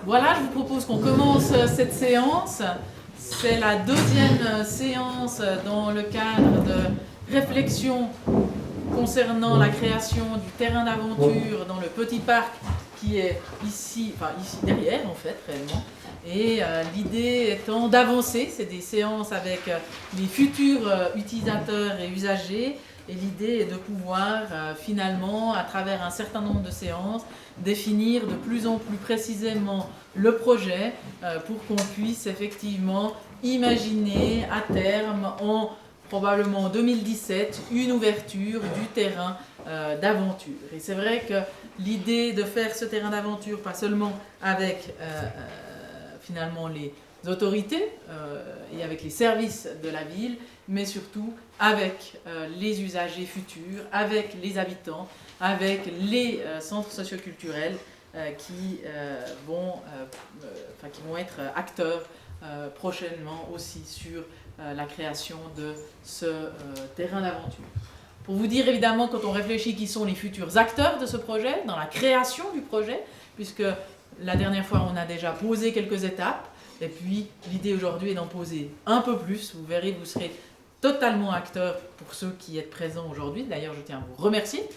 Voilà, je vous propose qu'on commence cette séance. C'est la deuxième séance dans le cadre de réflexion concernant la création du terrain d'aventure dans le petit parc qui est ici, enfin ici derrière en fait réellement. Et l'idée étant d'avancer, c'est des séances avec les futurs utilisateurs et usagers. Et l'idée est de pouvoir finalement, à travers un certain nombre de séances, définir de plus en plus précisément le projet pour qu'on puisse effectivement imaginer à terme, probablement en 2017, une ouverture du terrain d'aventure. Et c'est vrai que l'idée de faire ce terrain d'aventure, pas seulement avec finalement les autorités et avec les services de la ville, mais surtout avec les usagers futurs, avec les habitants, avec les centres socioculturels qui vont être acteurs prochainement aussi sur la création de ce terrain d'aventure. Pour vous dire évidemment, quand on réfléchit qui sont les futurs acteurs de ce projet, dans la création du projet, puisque la dernière fois on a déjà posé quelques étapes, et puis l'idée aujourd'hui est d'en poser un peu plus. Vous verrez, vous serez totalement acteurs pour ceux qui êtes présents aujourd'hui. D'ailleurs, je tiens à vous remercier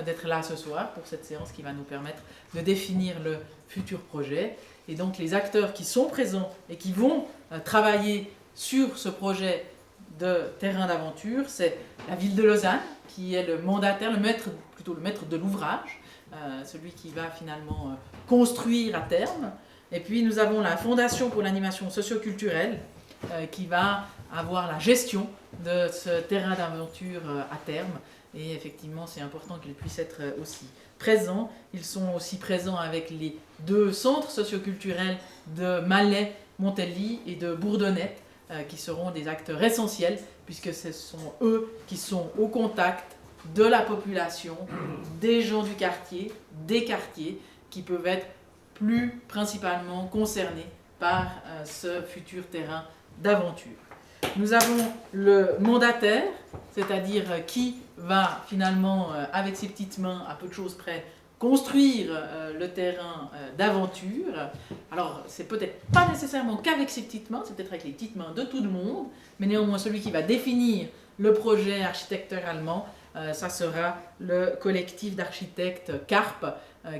d'être là ce soir pour cette séance qui va nous permettre de définir le futur projet. Et donc les acteurs qui sont présents et qui vont travailler sur ce projet de terrain d'aventure, c'est la ville de Lausanne qui est le mandataire, le maître de l'ouvrage, celui qui va finalement construire à terme. Et puis nous avons la Fondation pour l'animation socioculturelle qui va avoir la gestion de ce terrain d'aventure à terme. Et effectivement, c'est important qu'ils puissent être aussi présents. Ils sont aussi présents avec les deux centres socioculturels de Malais, Montelli et de Bourdonnais, qui seront des acteurs essentiels, puisque ce sont eux qui sont au contact de la population, des gens du quartier, des quartiers, qui peuvent être plus principalement concernés par ce futur terrain d'aventure. Nous avons le mandataire, c'est-à-dire qui va finalement, avec ses petites mains, à peu de choses près, construire le terrain d'aventure. Alors, c'est peut-être pas nécessairement qu'avec ses petites mains, c'est peut-être avec les petites mains de tout le monde, mais néanmoins celui qui va définir le projet architecturalement, ça sera le collectif d'architectes CARP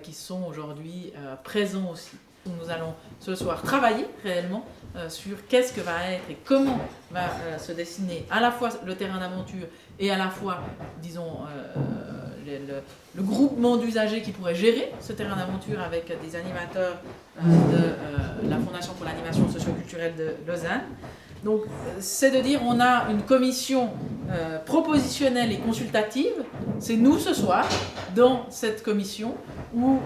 qui sont aujourd'hui présents aussi. Nous allons ce soir travailler réellement sur qu'est-ce que va être et comment va se dessiner à la fois le terrain d'aventure et à la fois, disons, le groupement d'usagers qui pourrait gérer ce terrain d'aventure avec des animateurs de la Fondation pour l'animation socioculturelle de Lausanne. Donc, c'est de dire on a une commission propositionnelle et consultative. C'est nous ce soir, dans cette commission, où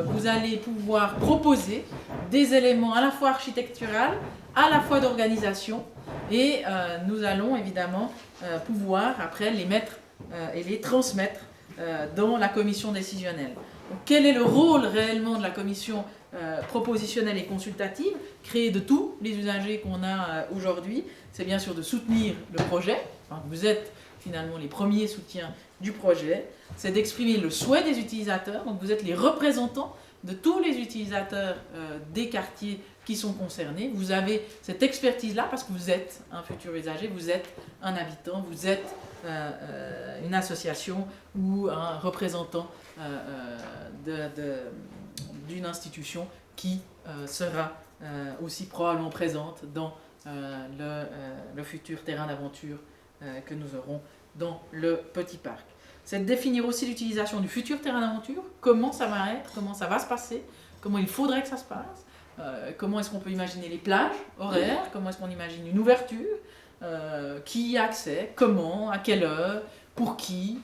vous allez pouvoir proposer des éléments à la fois architecturaux, à la fois d'organisation, et nous allons évidemment pouvoir après les mettre et les transmettre dans la commission décisionnelle. Donc, quel est le rôle réellement de la commission propositionnelle et consultative, créée de tous les usagers qu'on a aujourd'hui? C'est bien sûr de soutenir le projet. Enfin, vous êtes finalement les premiers soutiens du projet. C'est d'exprimer le souhait des utilisateurs. Donc vous êtes les représentants de tous les utilisateurs des quartiers qui sont concernés. Vous avez cette expertise-là parce que vous êtes un futur usager, vous êtes un habitant, vous êtes une association ou un représentant d'une institution qui sera aussi probablement présente dans le futur terrain d'aventure que nous aurons dans le petit parc. C'est de définir aussi l'utilisation du futur terrain d'aventure, comment ça va être, comment ça va se passer, comment il faudrait que ça se passe, comment est-ce qu'on peut imaginer les plages horaires, comment est-ce qu'on imagine une ouverture, qui y a accès, comment, à quelle heure, pour qui,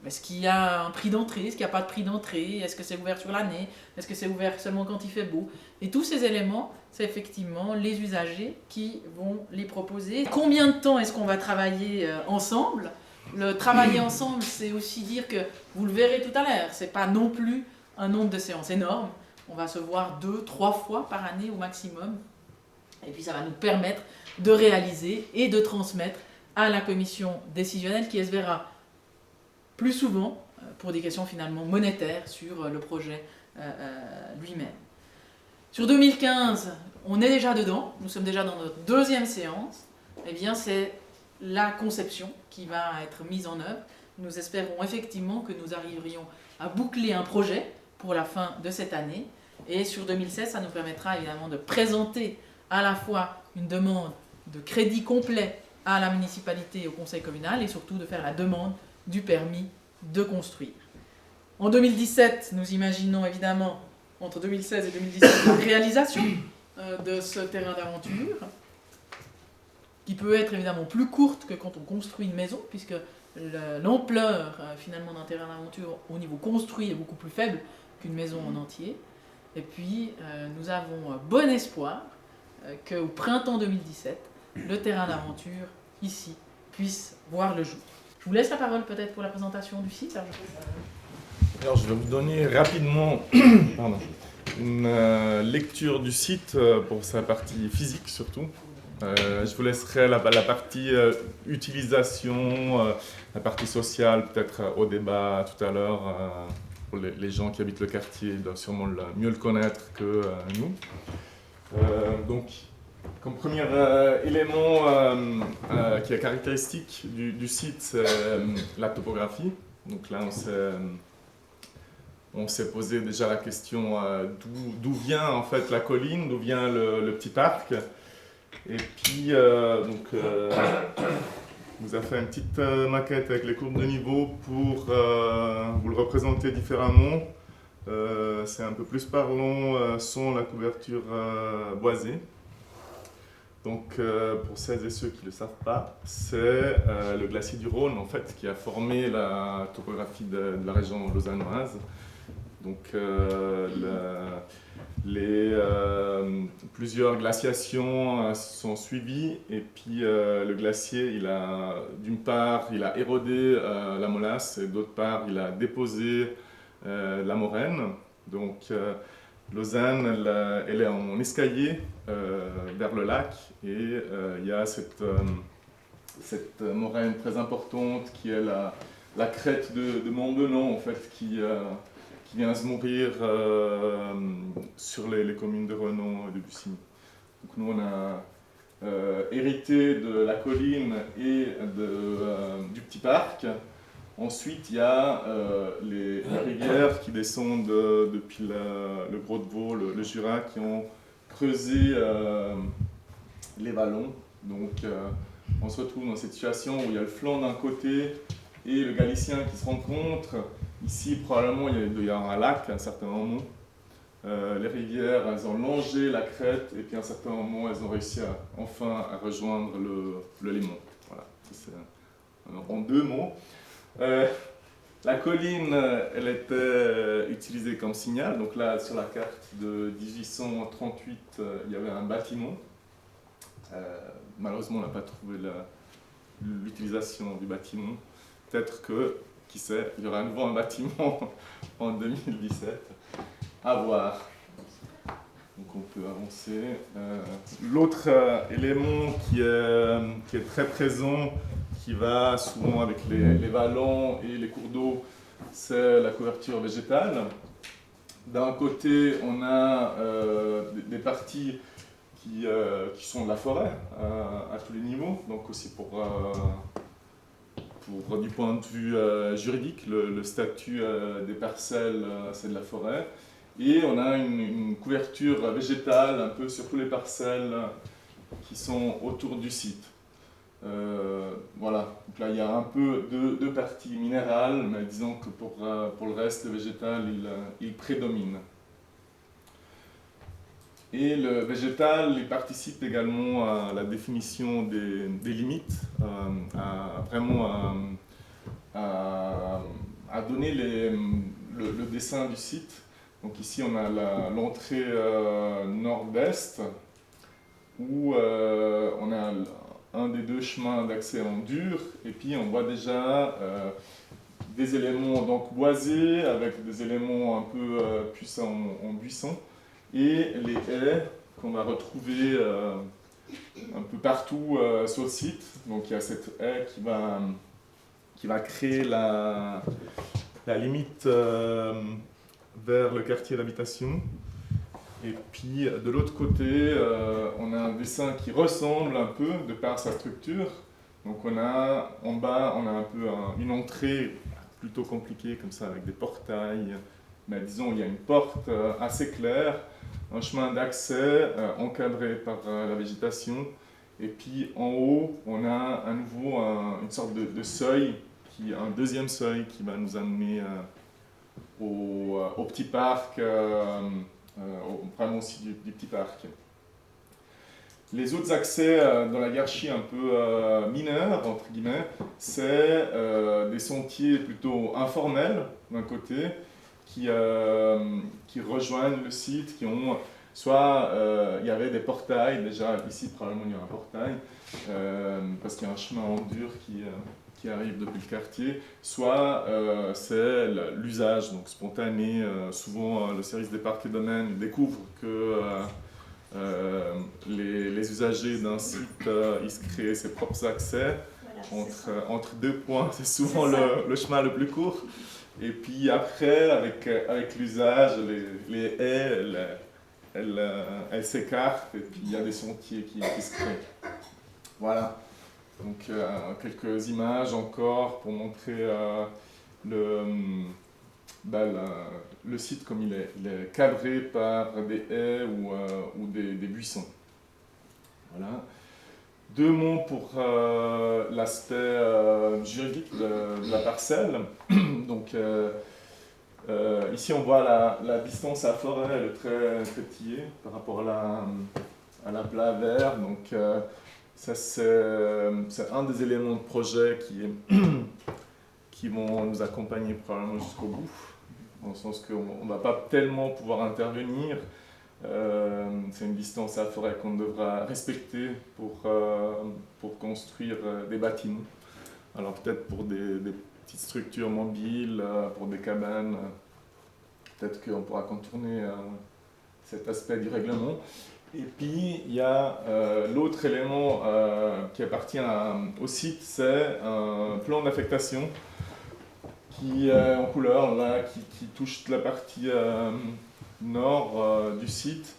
est-ce qu'il y a un prix d'entrée, est-ce qu'il n'y a pas de prix d'entrée, est-ce que c'est ouvert sur l'année, est-ce que c'est ouvert seulement quand il fait beau. Et tous ces éléments, c'est effectivement les usagers qui vont les proposer. Combien de temps est-ce qu'on va travailler ensemble ? Le travailler ensemble, c'est aussi dire que, vous le verrez tout à l'heure, ce n'est pas non plus un nombre de séances énorme. On va se voir 2-3 fois par année au maximum. Et puis ça va nous permettre de réaliser et de transmettre à la commission décisionnelle qui se verra plus souvent pour des questions finalement monétaires sur le projet lui-même. Sur 2015, on est déjà dedans, nous sommes déjà dans notre deuxième séance. Eh bien, c'est la conception qui va être mise en œuvre. Nous espérons effectivement que nous arriverions à boucler un projet pour la fin de cette année. Et sur 2016, ça nous permettra évidemment de présenter à la fois une demande de crédit complet à la municipalité et au conseil communal et surtout de faire la demande du permis de construire. En 2017, nous imaginons évidemment, entre 2016 et 2017, la réalisation de ce terrain d'aventure, qui peut être évidemment plus courte que quand on construit une maison, puisque l'ampleur finalement d'un terrain d'aventure au niveau construit est beaucoup plus faible qu'une maison en entier. Et puis, nous avons bon espoir qu'au printemps 2017, le terrain d'aventure, ici, puisse voir le jour. Je vous laisse la parole peut-être pour la présentation du site. Alors, je vais vous donner rapidement une lecture du site pour sa partie physique surtout. Je vous laisserai la partie utilisation, la partie sociale, peut-être au débat tout à l'heure. Pour les gens qui habitent le quartier, ils doivent sûrement mieux le connaître que nous. Donc, comme premier élément qui est caractéristique du site, c'est la topographie. Donc là, on s'est posé déjà la question d'où vient en fait la colline, d'où vient le petit parc. Et puis, on vous a fait une petite maquette avec les courbes de niveau pour vous le représenter différemment. C'est un peu plus parlant sans la couverture boisée. Donc, pour celles et ceux qui ne le savent pas, c'est le glacier du Rhône en fait, qui a formé la topographie de la région lausannoise. Donc, plusieurs glaciations sont suivies et puis le glacier, d'une part, il a érodé la molasse et d'autre part, il a déposé la moraine. Donc, Lausanne, elle est en escalier vers le lac et il y a cette moraine très importante qui est la crête de Mont-Benon en fait, qui vient se mourir sur les communes de Renon et de Bussigny. Donc nous on a hérité de la colline et du petit parc. Ensuite il y a les rivières qui descendent depuis le Gros de Vaud, le Jura, qui ont creusé les vallons. Donc on se retrouve dans cette situation où il y a le flanc d'un côté et le Galicien qui se rencontrent. Ici, probablement, il doit y avoir un lac à un certain moment. Les rivières, elles ont longé la crête et puis à un certain moment, elles ont réussi enfin à rejoindre le Léman. Voilà, c'est en deux mots. La colline, elle était utilisée comme signal. Donc là, sur la carte de 1838, il y avait un bâtiment. Malheureusement, on n'a pas trouvé l'utilisation du bâtiment. Peut-être que, qui sait, il y aura à nouveau un bâtiment en 2017. À voir. Donc on peut avancer. L'autre élément qui est très présent, qui va souvent avec les vallons et les cours d'eau, c'est la couverture végétale. D'un côté, on a des parties qui sont de la forêt à tous les niveaux, donc aussi pour du point de vue juridique, le statut des parcelles, c'est de la forêt. Et on a une couverture végétale un peu sur toutes les parcelles qui sont autour du site. Voilà, donc là il y a un peu deux parties minérales, mais disons que pour le reste, le végétal, il prédomine. Et le végétal, il participe également à la définition des limites, à donner le dessin du site. Donc ici on a l'entrée nord-est, où on a un des deux chemins d'accès en dur, et puis on voit déjà des éléments donc boisés, avec des éléments un peu puissants en buisson, et les haies qu'on va retrouver un peu partout sur le site. Donc il y a cette haie qui va créer la limite vers le quartier d'habitation. Et puis de l'autre côté, on a un dessin qui ressemble un peu de par sa structure. Donc on a en bas, on a un peu une entrée plutôt compliquée comme ça avec des portails. Mais disons, il y a une porte assez claire, un chemin d'accès encadré par la végétation. Et puis en haut, on a à nouveau une sorte de seuil, un deuxième seuil qui va nous amener au petit parc, vraiment aussi du petit parc. Les autres accès dans la hiérarchie un peu mineure, entre guillemets, c'est des sentiers plutôt informels d'un côté, qui rejoignent le site, qui ont soit il y avait des portails, déjà ici probablement il y a un portail, parce qu'il y a un chemin en dur qui arrive depuis le quartier, soit c'est l'usage donc spontané. Souvent le service des parcs et domaines découvre que les usagers d'un site, ils se créent ses propres accès. Voilà, entre deux points, c'est souvent le chemin le plus court. Et puis après, avec l'usage, les haies, elles s'écartent et puis il y a des sentiers qui se créent. Voilà. Donc quelques images encore pour montrer le site comme il est cadré par des haies ou des buissons. Voilà. 2 mots pour l'aspect juridique de la parcelle. Donc ici on voit la distance à la forêt, elle est très tillée par rapport à la plat vert. Donc ça c'est un des éléments de projet qui vont nous accompagner probablement jusqu'au bout, dans le sens qu'on ne va pas tellement pouvoir intervenir. C'est une distance à la forêt qu'on devra respecter pour construire des bâtiments. Alors peut-être pour des petites structures mobiles, pour des cabanes, peut-être qu'on pourra contourner cet aspect du règlement. Et puis il y a l'autre élément qui appartient au site, c'est un plan d'affectation qui est en couleur, là, qui touche la partie nord du site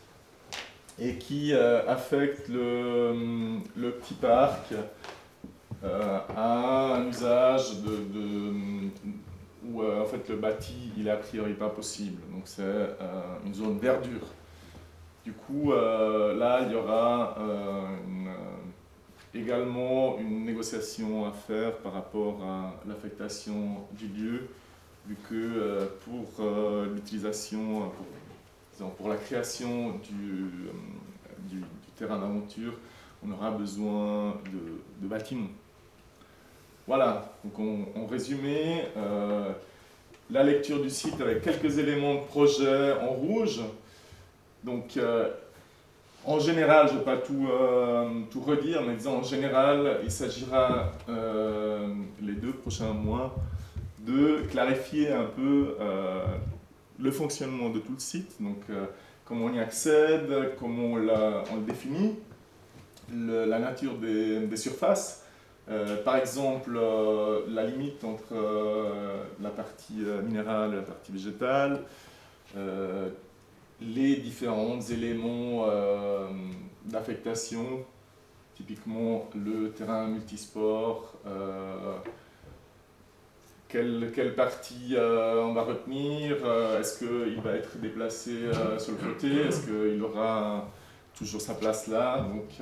et qui affecte le petit parc à un usage où en fait le bâti il est a priori pas possible. Donc c'est une zone verdure. Du coup là il y aura également une négociation à faire par rapport à l'affectation du lieu, vu que pour l'utilisation, pour la création du terrain d'aventure, on aura besoin de bâtiments. Voilà, donc en résumé, la lecture du site avec quelques éléments de projet en rouge. Donc, en général, je ne vais pas tout redire, mais disons en général, il s'agira les 2 prochains mois de clarifier un peu le fonctionnement de tout le site, donc comment on y accède, comment on le définit, la nature des surfaces. Par exemple, la limite entre la partie minérale et la partie végétale, les différents éléments d'affectation, typiquement le terrain multisport, quelle partie on va retenir, est-ce qu'il va être déplacé sur le côté, est-ce qu'il aura toujours sa place là. Donc,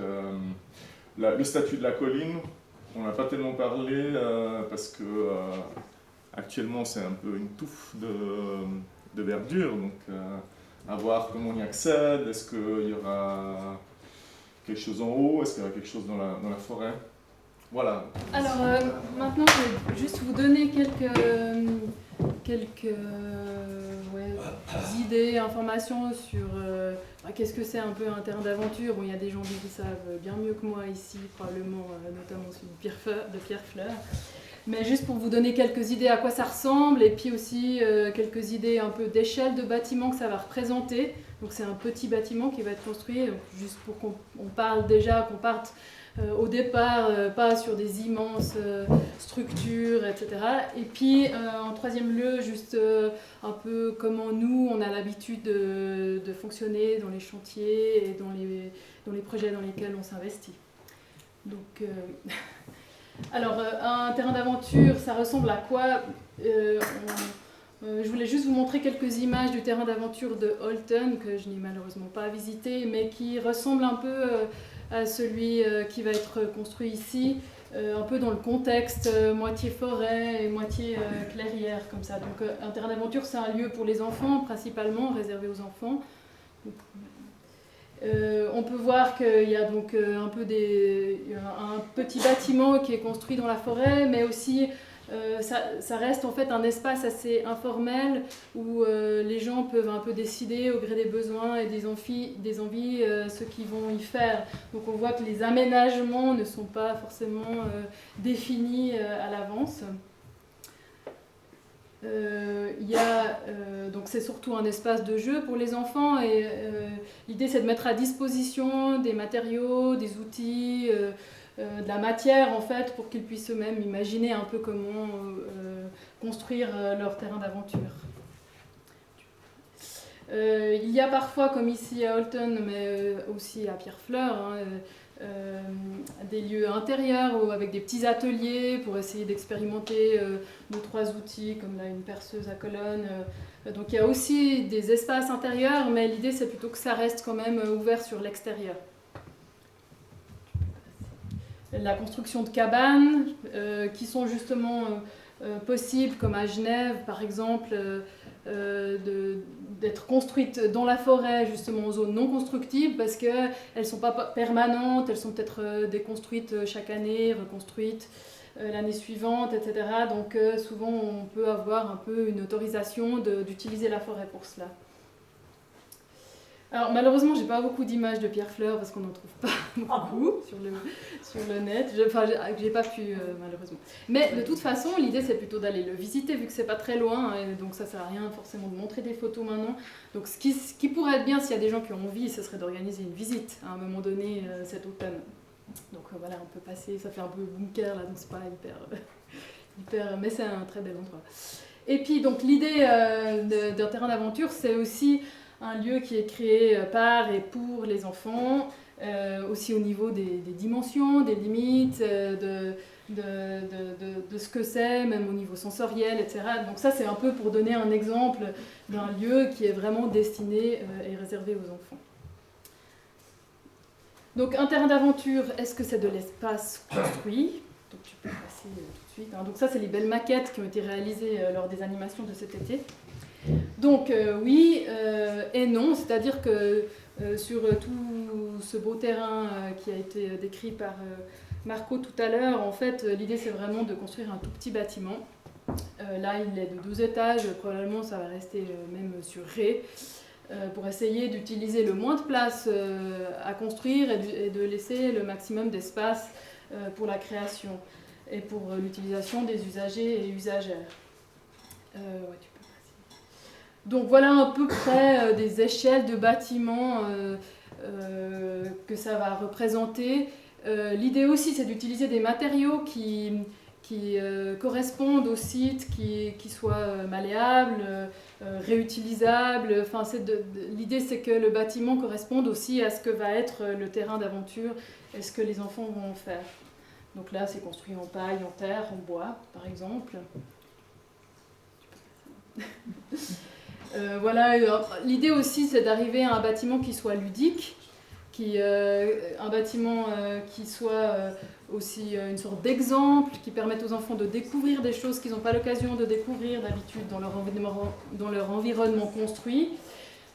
le statut de la colline, on n'a pas tellement parlé parce que actuellement c'est un peu une touffe de verdure. Donc, à voir comment on y accède, est-ce qu'il y aura quelque chose en haut, est-ce qu'il y aura quelque chose dans la forêt. Voilà. Alors maintenant je vais juste vous donner quelques idées, informations sur qu'est-ce que c'est un peu un terrain d'aventure. Bon, il y a des gens qui savent bien mieux que moi ici, probablement, notamment celui de Pierre Fleur. Mais juste pour vous donner quelques idées à quoi ça ressemble, et puis aussi quelques idées un peu d'échelle de bâtiment que ça va représenter. Donc c'est un petit bâtiment qui va être construit, juste pour qu'on parle déjà, qu'on parte au départ, pas sur des immenses structures, etc. Et puis, en troisième lieu, juste un peu comment nous, on a l'habitude de fonctionner dans les chantiers et dans les projets dans lesquels on s'investit. Donc, alors, un terrain d'aventure, ça ressemble à quoi? Je voulais juste vous montrer quelques images du terrain d'aventure de Holton, que je n'ai malheureusement pas visité, mais qui ressemble un peu à celui qui va être construit ici, un peu dans le contexte, moitié forêt et moitié clairière, comme ça. Donc un terrain d'aventure, c'est un lieu pour les enfants, principalement, réservé aux enfants. On peut voir qu'il y a donc un petit bâtiment qui est construit dans la forêt, mais aussi ça reste en fait un espace assez informel où les gens peuvent un peu décider au gré des besoins et des envies ce qu'ils vont y faire. Donc on voit que les aménagements ne sont pas forcément définis à l'avance. Donc c'est surtout un espace de jeu pour les enfants et l'idée c'est de mettre à disposition des matériaux, des outils, de la matière en fait pour qu'ils puissent eux-mêmes imaginer un peu comment construire leur terrain d'aventure. Il y a parfois, comme ici à Holton, mais aussi à Pierrefleur, des lieux intérieurs avec des petits ateliers pour essayer d'expérimenter 2-3 outils comme là une perceuse à colonne. Donc il y a aussi des espaces intérieurs, mais l'idée c'est plutôt que ça reste quand même ouvert sur l'extérieur. La construction de cabanes qui sont justement possibles, comme à Genève par exemple, d'être construites dans la forêt, justement en zone non constructible, parce qu'elles ne sont pas permanentes, elles sont peut-être déconstruites chaque année, reconstruites l'année suivante, etc. Donc souvent on peut avoir un peu une autorisation d'utiliser la forêt pour cela. Alors malheureusement, j'ai pas beaucoup d'images de Pierrefleur parce qu'on n'en trouve pas beaucoup sur le net. J'ai pas pu malheureusement. Mais de toute façon, l'idée c'est plutôt d'aller le visiter vu que c'est pas très loin, et donc ça sert à rien forcément de montrer des photos maintenant. Donc ce qui pourrait être bien s'il y a des gens qui ont envie, ce serait d'organiser une visite à un moment donné cet automne. Donc voilà, on peut passer, ça fait un peu bunker là, donc c'est pas hyper, mais c'est un très bel endroit. Et puis donc l'idée d'un terrain d'aventure, c'est aussi un lieu qui est créé par et pour les enfants, aussi au niveau des dimensions, des limites, de ce que c'est, même au niveau sensoriel, etc. Donc ça, c'est un peu pour donner un exemple d'un lieu qui est vraiment destiné et réservé aux enfants. Donc un terrain d'aventure, est-ce que c'est de l'espace construit? Donc tu peux passer tout de suite. Donc ça, c'est les belles maquettes qui ont été réalisées lors des animations de cet été. Donc oui et non, c'est-à-dire que sur tout ce beau terrain qui a été décrit par Marco tout à l'heure, en fait l'idée c'est vraiment de construire un tout petit bâtiment. Là il est de 12 étages, probablement ça va rester même sur rez, pour essayer d'utiliser le moins de place à construire et de laisser le maximum d'espace pour la création et pour l'utilisation des usagers et usagères. Donc voilà à peu près des échelles de bâtiments que ça va représenter. L'idée aussi c'est d'utiliser des matériaux qui correspondent au site, qui soient malléables, réutilisables. Enfin, l'idée c'est que le bâtiment corresponde aussi à ce que va être le terrain d'aventure et ce que les enfants vont en faire. Donc là c'est construit en paille, en terre, en bois par exemple. Voilà, l'idée aussi c'est d'arriver à un bâtiment qui soit ludique, un bâtiment qui soit aussi une sorte d'exemple, qui permette aux enfants de découvrir des choses qu'ils n'ont pas l'occasion de découvrir d'habitude dans leur environnement construit.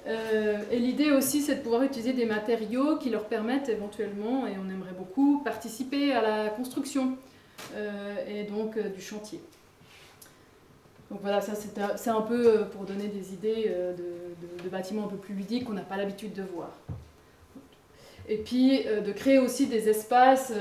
Et l'idée aussi c'est de pouvoir utiliser des matériaux qui leur permettent éventuellement, et on aimerait beaucoup, participer à la construction et donc du chantier. Donc voilà, ça c'est un peu pour donner des idées de bâtiments un peu plus ludiques qu'on n'a pas l'habitude de voir. Et puis de créer aussi des espaces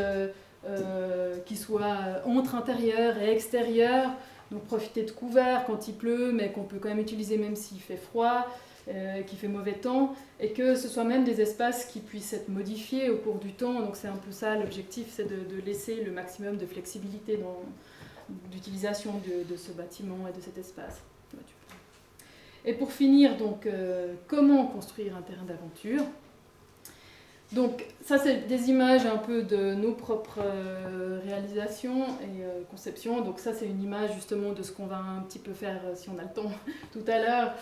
qui soient entre intérieur et extérieur, donc profiter de couverts quand il pleut, mais qu'on peut quand même utiliser même s'il fait froid. qu'il fait mauvais temps, et que ce soit même des espaces qui puissent être modifiés au cours du temps. Donc c'est un peu ça l'objectif, c'est de laisser le maximum de flexibilité dans l'utilisation de ce bâtiment et de cet espace. Et pour finir, donc, comment construire un terrain d'aventure? Donc ça, c'est des images un peu de nos propres réalisations et conceptions. Donc ça, c'est une image justement de ce qu'on va un petit peu faire, si on a le temps, tout à l'heure.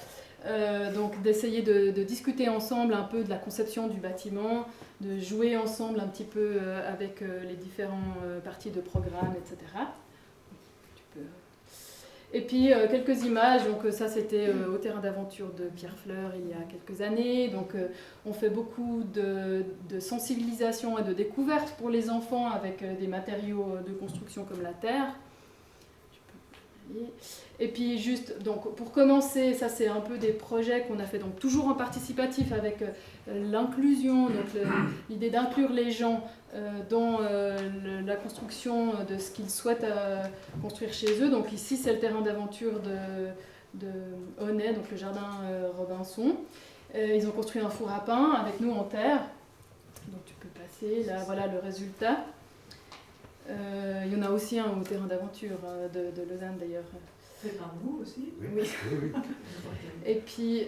Donc d'essayer de discuter ensemble un peu de la conception du bâtiment, de jouer ensemble un petit peu avec les différentes parties de programme, etc. Et puis quelques images, donc ça c'était au terrain d'aventure de Pierre Fleur il y a quelques années. Donc on fait beaucoup de sensibilisation et de découverte pour les enfants avec des matériaux de construction comme la terre. Et puis juste, donc pour commencer, ça c'est un peu des projets qu'on a fait donc toujours en participatif avec l'inclusion, donc l'idée d'inclure les gens dans la construction de ce qu'ils souhaitent construire chez eux. Donc ici c'est le terrain d'aventure de Honnay, donc le jardin Robinson. Ils ont construit un four à pain avec nous en terre. Donc tu peux passer, là voilà le résultat. Il y en a aussi un au terrain d'aventure de Lausanne d'ailleurs. C'est par vous aussi? Oui. Et puis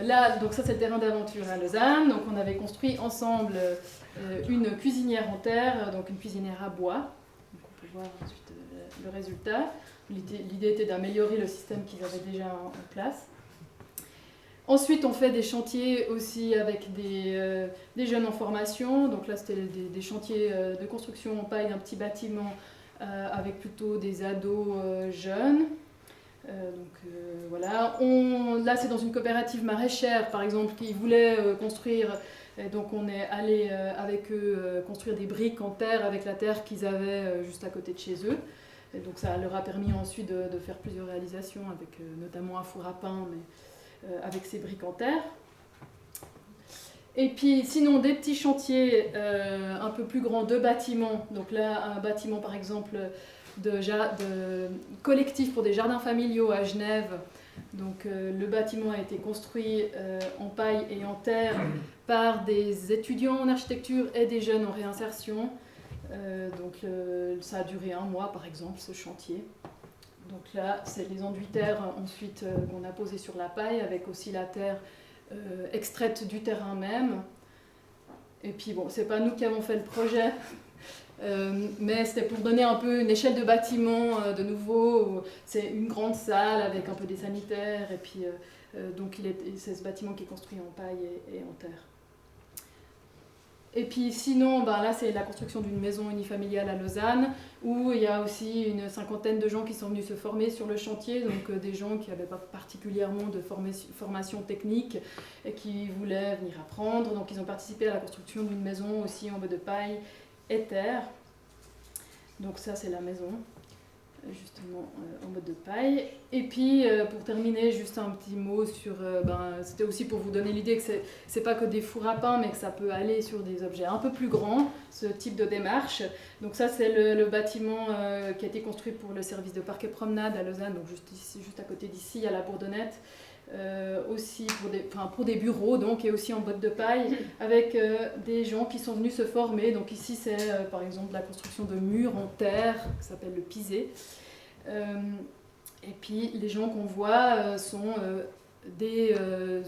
là, donc ça c'est le terrain d'aventure à Lausanne. Donc on avait construit ensemble une cuisinière en terre, donc une cuisinière à bois. Donc on peut voir ensuite le résultat. L'idée était d'améliorer le système qu'ils avaient déjà en place. Ensuite, on fait des chantiers aussi avec des jeunes en formation. Donc là, c'était des chantiers de construction en paille d'un petit bâtiment avec plutôt des ados jeunes. Voilà. Là, c'est dans une coopérative maraîchère, par exemple, qui voulait construire. Et donc, on est allé avec eux construire des briques en terre avec la terre qu'ils avaient juste à côté de chez eux. Et donc, ça leur a permis ensuite de faire plusieurs réalisations, avec notamment un four à pain, mais avec ces briques en terre. Et puis sinon des petits chantiers un peu plus grands de bâtiments. Donc là un bâtiment par exemple de collectif pour des jardins familiaux à Genève. Donc le bâtiment a été construit en paille et en terre par des étudiants en architecture et des jeunes en réinsertion. Donc ça a duré 1 mois par exemple ce chantier. Donc là, c'est les enduits terre ensuite qu'on a posés sur la paille avec aussi la terre extraite du terrain même. Et puis bon, c'est pas nous qui avons fait le projet, mais c'était pour donner un peu une échelle de bâtiment de nouveau. C'est une grande salle avec un peu des sanitaires et puis donc c'est ce bâtiment qui est construit en paille et en terre. Et puis sinon, là c'est la construction d'une maison unifamiliale à Lausanne, où il y a aussi une 50aine de gens qui sont venus se former sur le chantier, donc des gens qui n'avaient pas particulièrement de formation technique et qui voulaient venir apprendre. Donc ils ont participé à la construction d'une maison aussi en bois de paille et terre. Donc ça c'est la maison, justement en mode de paille. Et puis pour terminer, juste un petit mot sur, c'était aussi pour vous donner l'idée que c'est pas que des fours à pain, mais que ça peut aller sur des objets un peu plus grands, ce type de démarche. Donc ça c'est le bâtiment qui a été construit pour le service de parc et promenade à Lausanne, donc juste à côté d'ici à la Bourdonnette. Aussi pour des bureaux donc, et aussi en bottes de paille avec des gens qui sont venus se former. Donc ici c'est par exemple la construction de murs en terre qui s'appelle le pisé. Et puis les gens qu'on voit sont des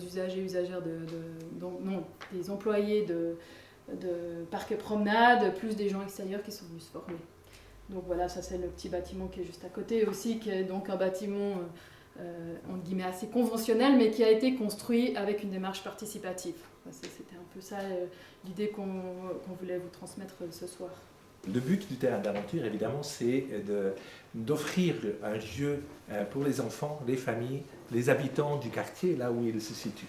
usagers, usagères des employés de parc et promenade, plus des gens extérieurs qui sont venus se former. Donc voilà, ça c'est le petit bâtiment qui est juste à côté aussi, qui est donc un bâtiment entre guillemets assez conventionnel, mais qui a été construit avec une démarche participative. C'était un peu ça l'idée qu'on voulait vous transmettre ce soir. Le but du terrain d'aventure, évidemment, c'est d'offrir un lieu pour les enfants, les familles, les habitants du quartier, là où ils se situent.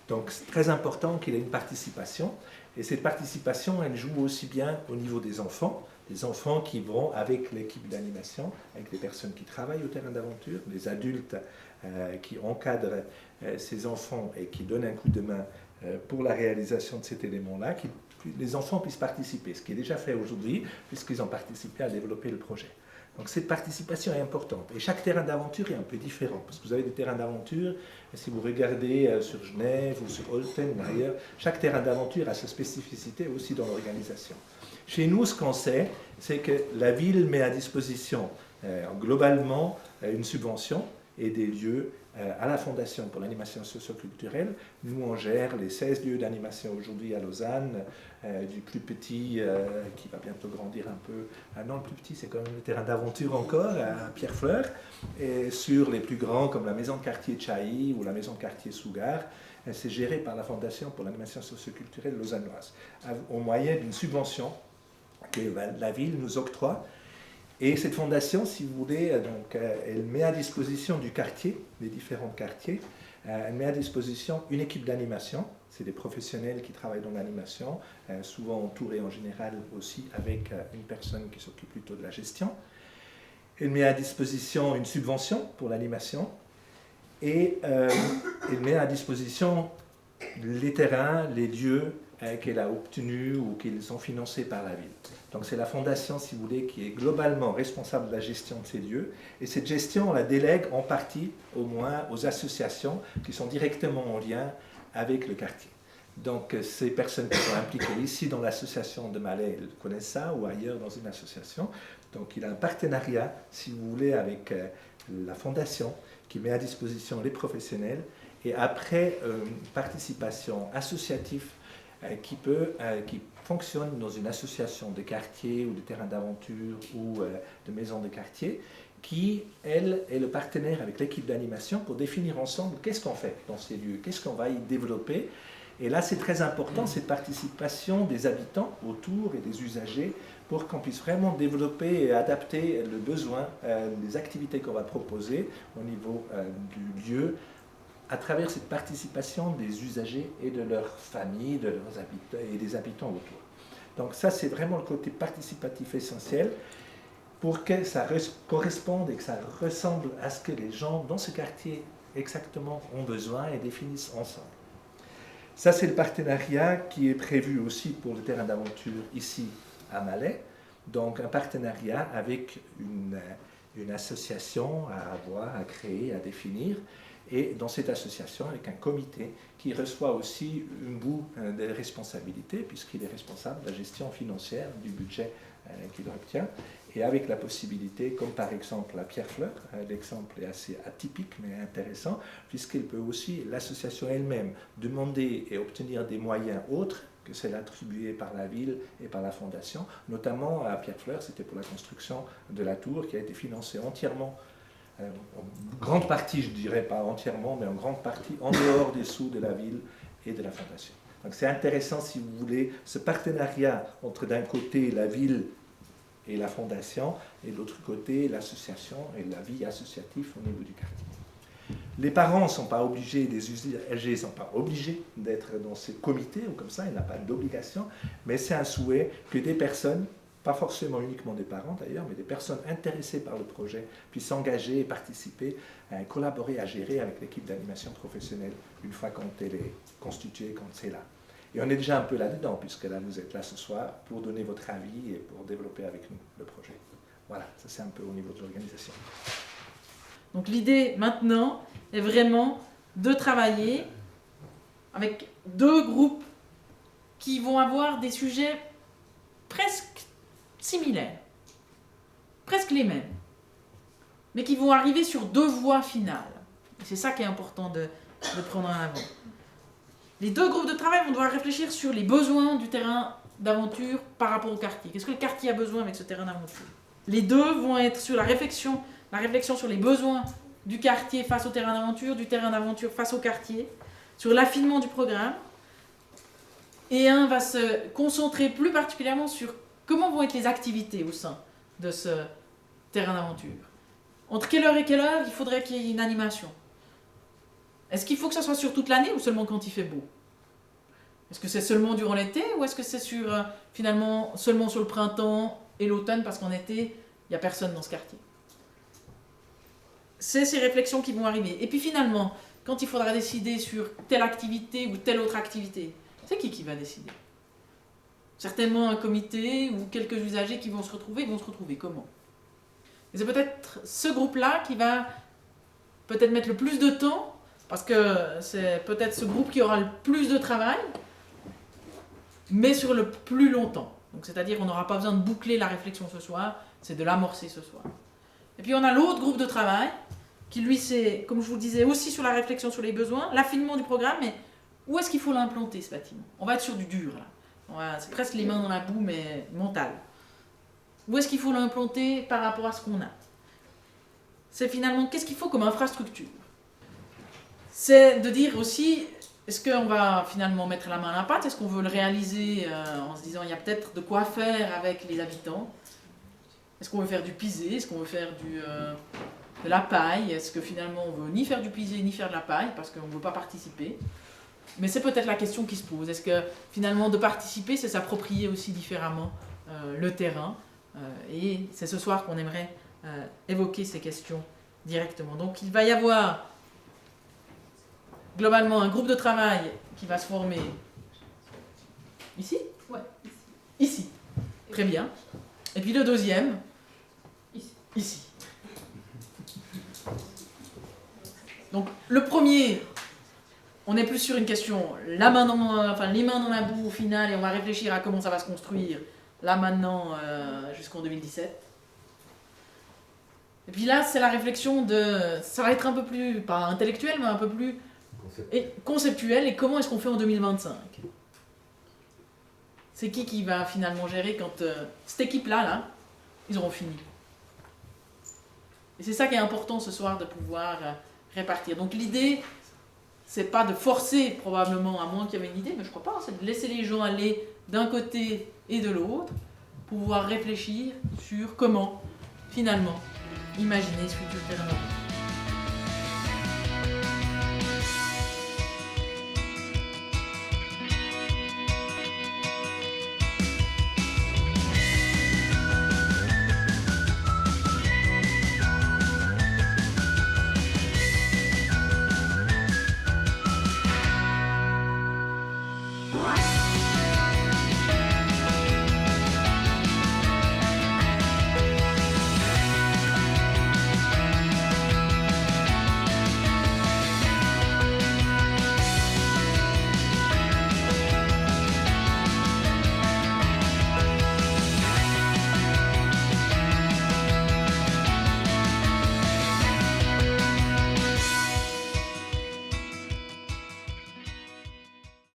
Donc c'est très important qu'il y ait une participation, et cette participation, elle joue aussi bien au niveau des enfants qui vont avec l'équipe d'animation, avec les personnes qui travaillent au terrain d'aventure, les adultes qui encadrent ces enfants et qui donnent un coup de main pour la réalisation de cet élément-là, que les enfants puissent participer, ce qui est déjà fait aujourd'hui, puisqu'ils ont participé à développer le projet. Donc cette participation est importante. Et chaque terrain d'aventure est un peu différent, parce que vous avez des terrains d'aventure, et si vous regardez sur Genève ou sur Olten ou ailleurs, chaque terrain d'aventure a sa spécificité aussi dans l'organisation. Chez nous, ce qu'on sait, c'est que la ville met à disposition globalement une subvention et des lieux à la Fondation pour l'animation socio-culturelle. Nous, on gère les 16 lieux d'animation aujourd'hui à Lausanne, du plus petit qui va bientôt grandir un peu. Ah non, le plus petit, c'est quand même le terrain d'aventure encore, à Pierrefleur. Et sur les plus grands, comme la maison de quartier Tchaï ou la maison de quartier Sougar, c'est géré par la Fondation pour l'animation socio-culturelle lausannoise, au moyen d'une subvention que la ville nous octroie. Et cette fondation, si vous voulez, donc, elle met à disposition du quartier, des différents quartiers, elle met à disposition une équipe d'animation. C'est des professionnels qui travaillent dans l'animation, souvent entourés en général aussi avec une personne qui s'occupe plutôt de la gestion. Elle met à disposition une subvention pour l'animation et elle met à disposition les terrains, les lieux qu'elle a obtenus ou qu'ils sont financés par la ville. Donc c'est la fondation, si vous voulez, qui est globalement responsable de la gestion de ces lieux. Et cette gestion, on la délègue en partie, au moins, aux associations qui sont directement en lien avec le quartier. Donc ces personnes qui sont impliquées ici dans l'association de Malais, elles connaissent ça, ou ailleurs dans une association. Donc il a un partenariat, si vous voulez, avec la fondation qui met à disposition les professionnels. Et après une participation associative qui fonctionne dans une association de quartier ou de terrain d'aventure ou de maison de quartier, qui, elle, est le partenaire avec l'équipe d'animation pour définir ensemble qu'est-ce qu'on fait dans ces lieux, qu'est-ce qu'on va y développer. Et là, c'est très important, cette participation des habitants autour et des usagers pour qu'on puisse vraiment développer et adapter le besoin des activités qu'on va proposer au niveau du lieu, à travers cette participation des usagers et de leurs familles, de leurs habitants et des habitants autour. Donc ça, c'est vraiment le côté participatif essentiel pour que ça corresponde et que ça ressemble à ce que les gens dans ce quartier exactement ont besoin et définissent ensemble. Ça, c'est le partenariat qui est prévu aussi pour le terrain d'aventure ici à Malais. Donc un partenariat avec une association à avoir, à créer, à définir. Et dans cette association, avec un comité qui reçoit aussi un bout des responsabilités, puisqu'il est responsable de la gestion financière du budget qu'il obtient, et avec la possibilité, comme par exemple à Pierrefleur, l'exemple est assez atypique mais intéressant, puisqu'elle peut aussi, l'association elle-même, demander et obtenir des moyens autres que celles attribuées par la ville et par la fondation. Notamment à Pierrefleur, c'était pour la construction de la tour qui a été financée entièrement, en grande partie, je ne dirais pas entièrement, mais en grande partie en dehors des sous de la ville et de la fondation. Donc c'est intéressant, si vous voulez, ce partenariat entre d'un côté la ville et la fondation, et de l'autre côté l'association et la vie associative au niveau du quartier. Les parents ne sont pas obligés, les usagers ne sont pas obligés d'être dans ce comité ou comme ça, il n'y a pas d'obligation, mais c'est un souhait que des personnes, pas forcément uniquement des parents d'ailleurs, mais des personnes intéressées par le projet puissent s'engager et participer, collaborer, à gérer avec l'équipe d'animation professionnelle une fois quand elle est constituée, quand c'est là. Et on est déjà un peu là-dedans, puisque là vous êtes là ce soir pour donner votre avis et pour développer avec nous le projet. Voilà, ça c'est un peu au niveau de l'organisation. Donc l'idée maintenant est vraiment de travailler avec deux groupes qui vont avoir des sujets presque similaires, presque les mêmes, mais qui vont arriver sur deux voies finales. Et c'est ça qui est important de prendre en avant. Les deux groupes de travail vont devoir réfléchir sur les besoins du terrain d'aventure par rapport au quartier. Qu'est-ce que le quartier a besoin avec ce terrain d'aventure? Les deux vont être sur la réflexion sur les besoins du quartier face au terrain d'aventure, du terrain d'aventure face au quartier, sur l'affinement du programme. Et un va se concentrer plus particulièrement sur comment vont être les activités au sein de ce terrain d'aventure. Entre quelle heure et quelle heure il faudrait qu'il y ait une animation? Est-ce qu'il faut que ça soit sur toute l'année ou seulement quand il fait beau? Est-ce que c'est seulement durant l'été ou est-ce que c'est finalement seulement sur le printemps et l'automne parce qu'en été, il n'y a personne dans ce quartier? C'est ces réflexions qui vont arriver. Et puis finalement, quand il faudra décider sur telle activité ou telle autre activité, c'est qui va décider? Certainement un comité ou quelques usagers qui vont se retrouver comment? Et c'est peut-être ce groupe-là qui va peut-être mettre le plus de temps, parce que c'est peut-être ce groupe qui aura le plus de travail, mais sur le plus longtemps. Donc c'est-à-dire qu'on n'aura pas besoin de boucler la réflexion ce soir, c'est de l'amorcer ce soir. Et puis on a l'autre groupe de travail, qui lui c'est, comme je vous le disais, aussi sur la réflexion sur les besoins, l'affinement du programme, mais où est-ce qu'il faut l'implanter ce bâtiment? On va être sur du dur là. C'est presque les mains dans la boue, mais mental. Où est-ce qu'il faut l'implanter par rapport à ce qu'on a? C'est finalement, qu'est-ce qu'il faut comme infrastructure? C'est de dire aussi, est-ce qu'on va finalement mettre la main à la pâte? Est-ce qu'on veut le réaliser en se disant, il y a peut-être de quoi faire avec les habitants? Est-ce qu'on veut faire du pisé? Est-ce qu'on veut faire de la paille? Est-ce que finalement on veut ni faire du pisé ni faire de la paille parce qu'on ne veut pas participer? Mais c'est peut-être la question qui se pose. Est-ce que finalement de participer, c'est s'approprier aussi différemment le terrain? Et c'est ce soir qu'on aimerait évoquer ces questions directement. Donc il va y avoir globalement un groupe de travail qui va se former ici? Ouais, Ici. Très bien. Et puis le deuxième? Ici. Donc le premier, on est plus sur une question, les mains dans la boue au final, et on va réfléchir à comment ça va se construire, là maintenant, jusqu'en 2017. Et puis là, c'est la réflexion ça va être un peu plus, pas intellectuel, mais un peu plus conceptuel, et comment est-ce qu'on fait en 2025? C'est qui va finalement gérer quand cette équipe-là, ils auront fini? Et c'est ça qui est important ce soir, de pouvoir répartir. Donc l'idée, c'est pas de forcer probablement, à moins qu'il y avait une idée, mais je crois pas, c'est de laisser les gens aller d'un côté et de l'autre, pour pouvoir réfléchir sur comment, finalement, imaginer ce futur terrain.